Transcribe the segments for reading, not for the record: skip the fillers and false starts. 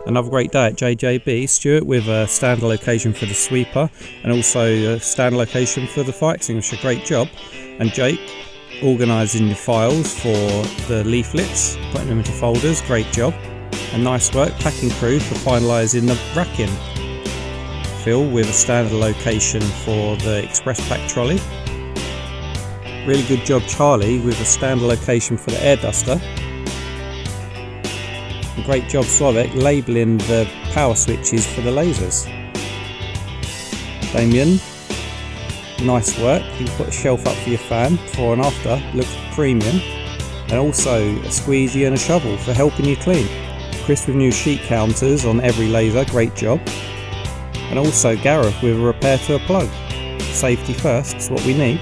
Another great day at JJB. Stuart with a standard location for the sweeper and also a standard location for the fire extinguisher. Great job. And Jake organising the files for the leaflets, putting them into folders. Great job. And nice work, packing crew, for finalising the racking. Phil with a standard location for the express pack trolley. Really good job Charlie with a standard location for the air duster. And great job Slovak labelling the power switches for the lasers. Damien, nice work, you can put a shelf up for your fan before and after, looks premium. And also a squeegee and a shovel for helping you clean. Chris with new sheet counters on every laser, great job. And also Gareth with a repair to a plug. Safety first, it's what we need.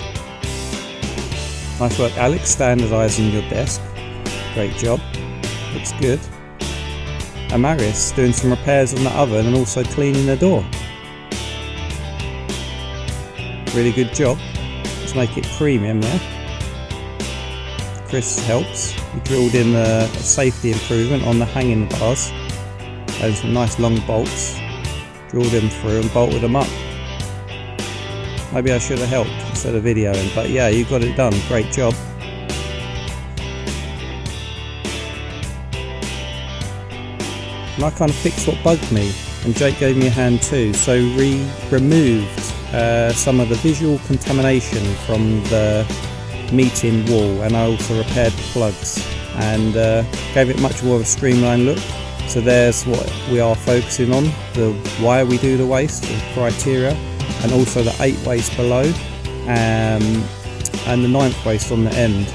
Nice work Alex, standardising your desk, great job, looks good. And Marius doing some repairs on the oven and also cleaning the door. Really good job, let's make it premium there. Chris helps, he drilled in a safety improvement on the hanging bars and some nice long bolts. Drilled them through and bolted them up. Maybe I should have helped instead of videoing, but yeah, you got it done, great job. And I kind of fixed what bugged me, and Jake gave me a hand too, so we removed some of the visual contamination from the meeting wall, and I also repaired the plugs and gave it much more of a streamlined look. So there's what we are focusing on, the why we do the waste, the criteria, and also the 8 waste below and the 9th waste on the end.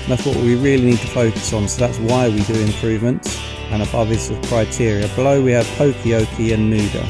That's what we really need to focus on, so that's why we do improvements, and above is the criteria. Below we have Pokey and Nuda.